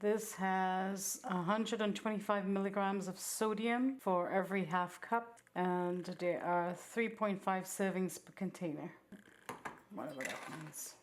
This has 125 milligrams of sodium for every half cup, and there are 3.5 servings per container, whatever that means.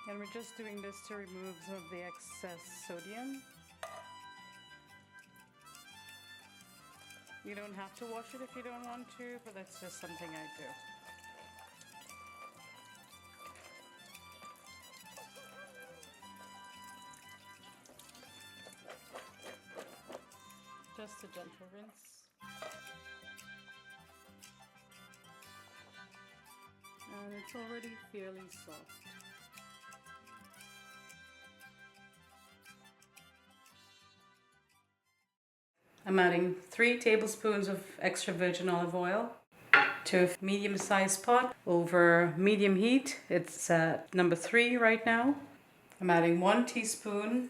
And we're just doing this to remove some of the excess sodium. You don't have to wash it if you don't want to, but that's just something I do. Just a gentle rinse. And it's already fairly soft. I'm adding 3 tablespoons of extra virgin olive oil to a medium-sized pot over medium heat. It's at number 3 right now. I'm adding 1 teaspoon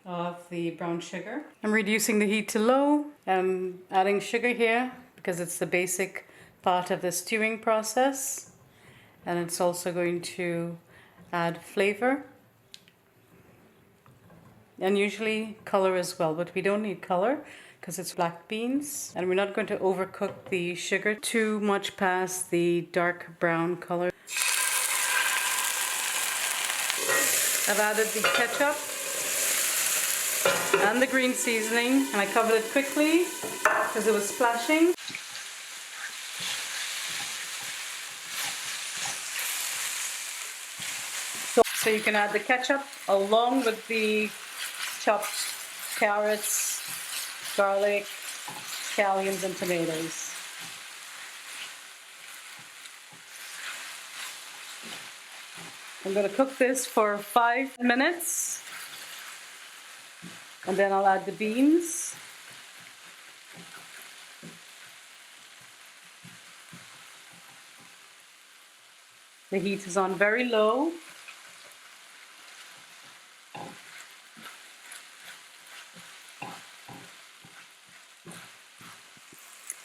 of the brown sugar. I'm reducing the heat to low. I'm adding sugar here because it's the basic part of the stewing process, and it's also going to add flavor. And usually color as well, but we don't need color because it's black beans, and we're not going to overcook the sugar too much past the dark brown color. I've added the ketchup and the green seasoning, and I covered it quickly because it was splashing. So you can add the ketchup along with the chopped carrots, garlic, scallions, and tomatoes. I'm going to cook this for 5 minutes, and then I'll add the beans. The heat is on very low.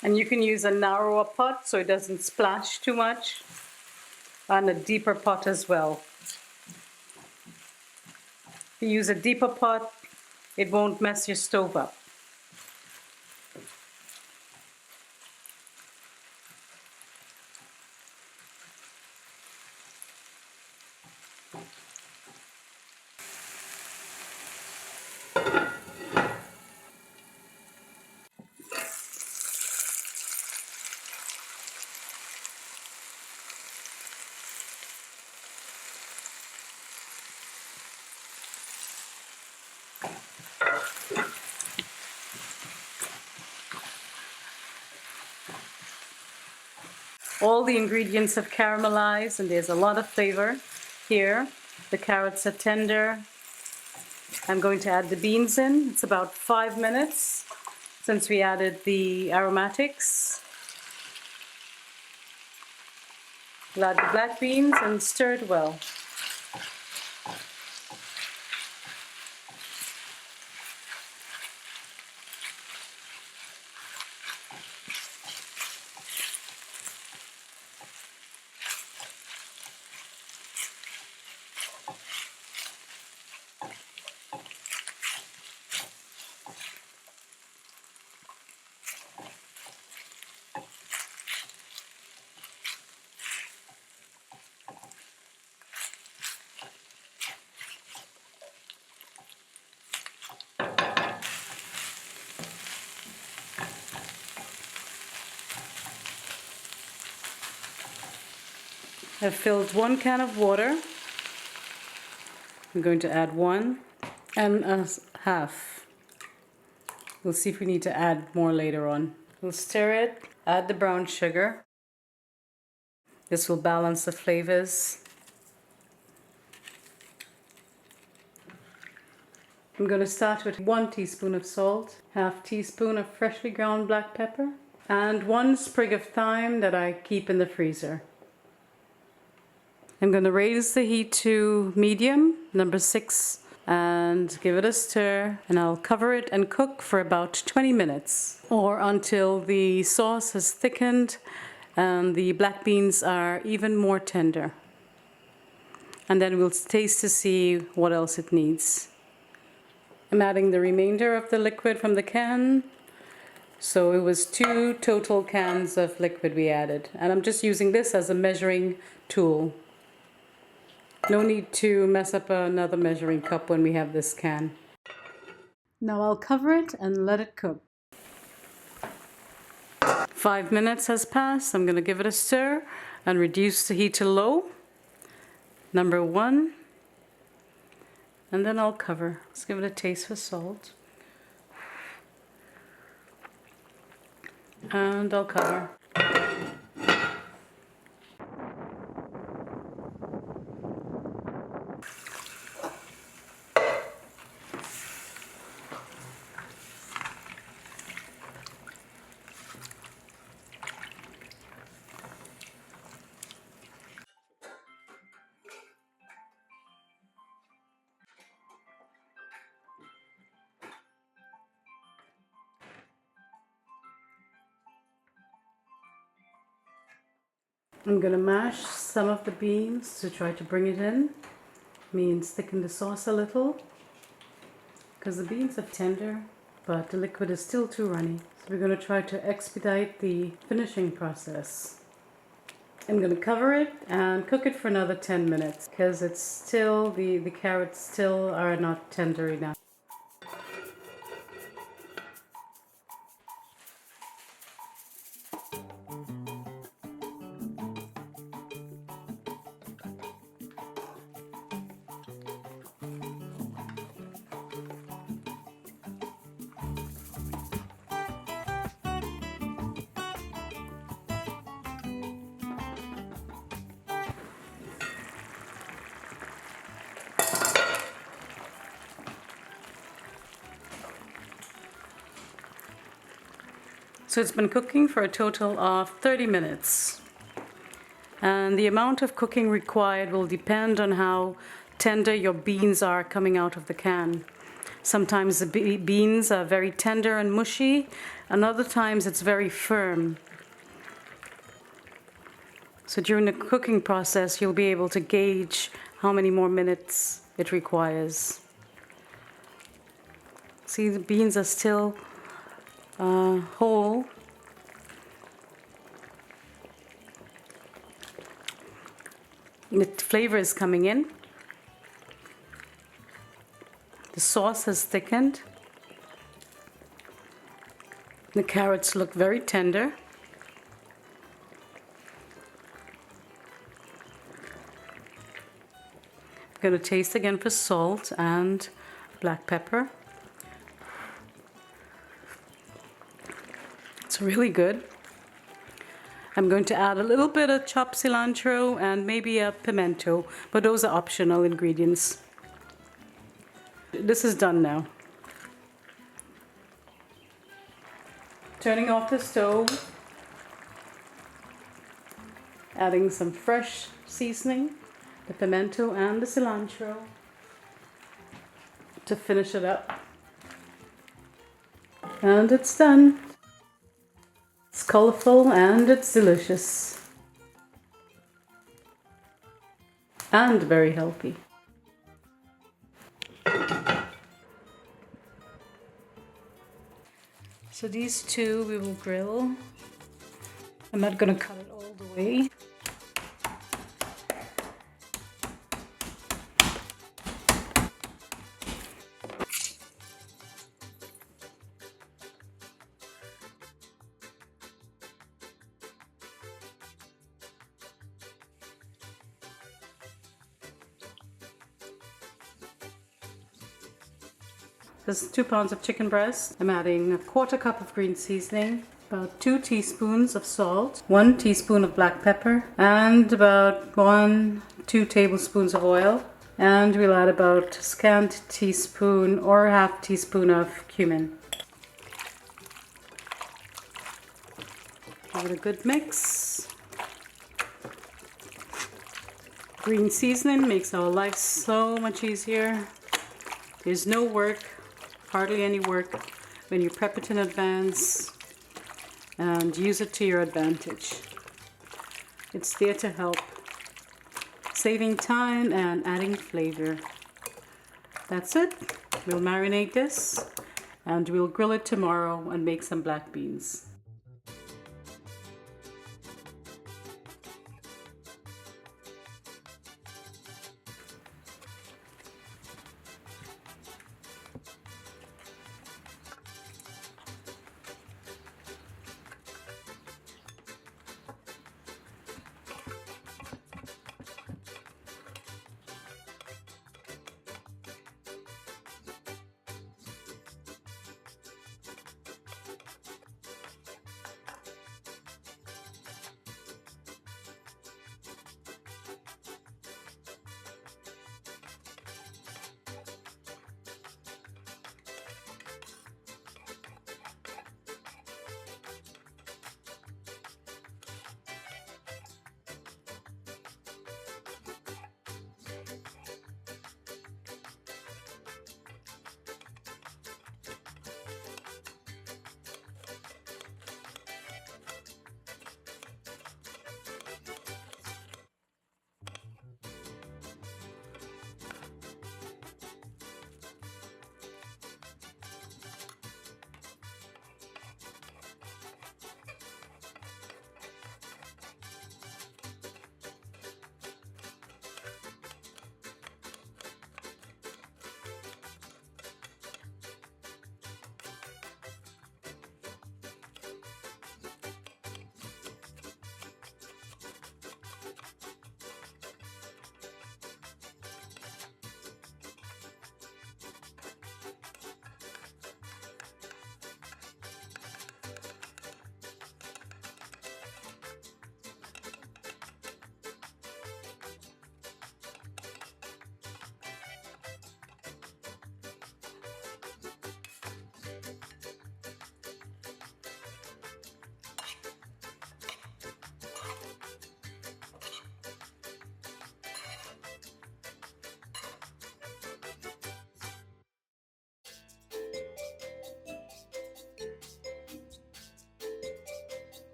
And you can use a narrower pot so it doesn't splash too much, and a deeper pot as well. If you use a deeper pot, it won't mess your stove up. All the ingredients have caramelized and there's a lot of flavor here. The carrots are tender. I'm going to add the beans in. It's about 5 minutes since we added the aromatics. We'll add the black beans and stir it well. I've filled 1 can of water. I'm going to add 1 and a half. We'll see if we need to add more later on. We'll stir it, add the brown sugar. This will balance the flavors. I'm going to start with 1 teaspoon of salt, half teaspoon of freshly ground black pepper, and 1 sprig of thyme that I keep in the freezer. I'm going to raise the heat to medium, number 6, and give it a stir, and I'll cover it and cook for about 20 minutes or until the sauce has thickened and the black beans are even more tender. And then we'll taste to see what else it needs. I'm adding the remainder of the liquid from the can. So it was 2 total cans of liquid we added. And I'm just using this as a measuring tool. No need to mess up another measuring cup when we have this can. Now I'll cover it and let it cook. 5 minutes has passed. I'm going to give it a stir and reduce the heat to low. Number 1. And then I'll cover. Let's give it a taste for salt. And I'll cover. I'm going to mash some of the beans to try to bring it in. Means thicken the sauce a little. Because the beans are tender, but the liquid is still too runny. So we're going to try to expedite the finishing process. I'm going to cover it and cook it for another 10 minutes. Because it's still, the carrots still are not tender enough. So it's been cooking for a total of 30 minutes. And the amount of cooking required will depend on how tender your beans are coming out of the can. Sometimes the beans are very tender and mushy, and other times it's very firm. So during the cooking process, you'll be able to gauge how many more minutes it requires. See, the beans are still whole. The flavor is coming in. The sauce has thickened. The carrots look very tender. I'm going to taste again for salt and black pepper. It's really good. I'm going to add a little bit of chopped cilantro and maybe a pimento, but those are optional ingredients. This is done now. Turning off the stove, adding some fresh seasoning, the pimento and the cilantro to finish it up. And it's done. It's colorful and it's delicious. And very healthy. So these two we will grill. I'm not going to cut it all the way. This is 2 pounds of chicken breast. I'm adding a 1/4 cup of green seasoning, about 2 teaspoons of salt, 1 teaspoon of black pepper, and about 2 tablespoons of oil. And we'll add about a scant teaspoon or 1/2 teaspoon of cumin. Give it a good mix. Green seasoning makes our life so much easier. There's no work, hardly any work, when you prep it in advance and use it to your advantage. It's there to help, saving time and adding flavor. That's it. We'll marinate this and we'll grill it tomorrow and make some black beans.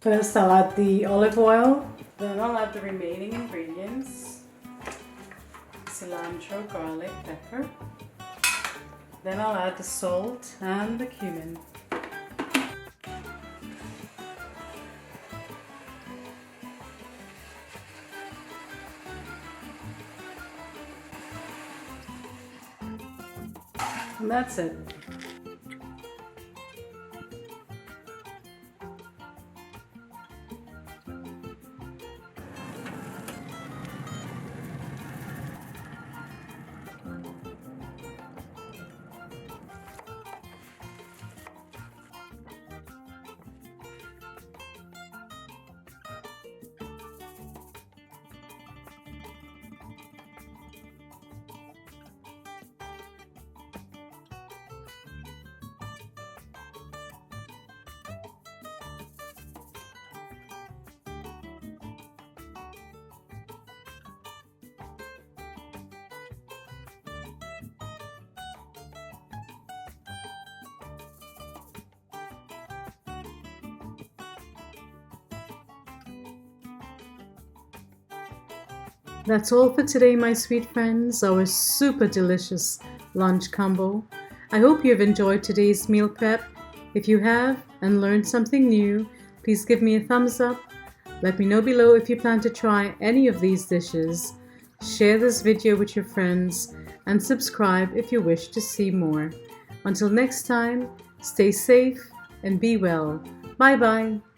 First I'll add the olive oil, then I'll add the remaining ingredients, cilantro, garlic, pepper. Then I'll add the salt and the cumin. And that's it. That's all for today, my sweet friends, our super delicious lunch combo. I hope you've enjoyed today's meal prep. If you have and learned something new, please give me a thumbs up. Let me know below if you plan to try any of these dishes. Share this video with your friends and subscribe if you wish to see more. Until next time, stay safe and be well. Bye bye.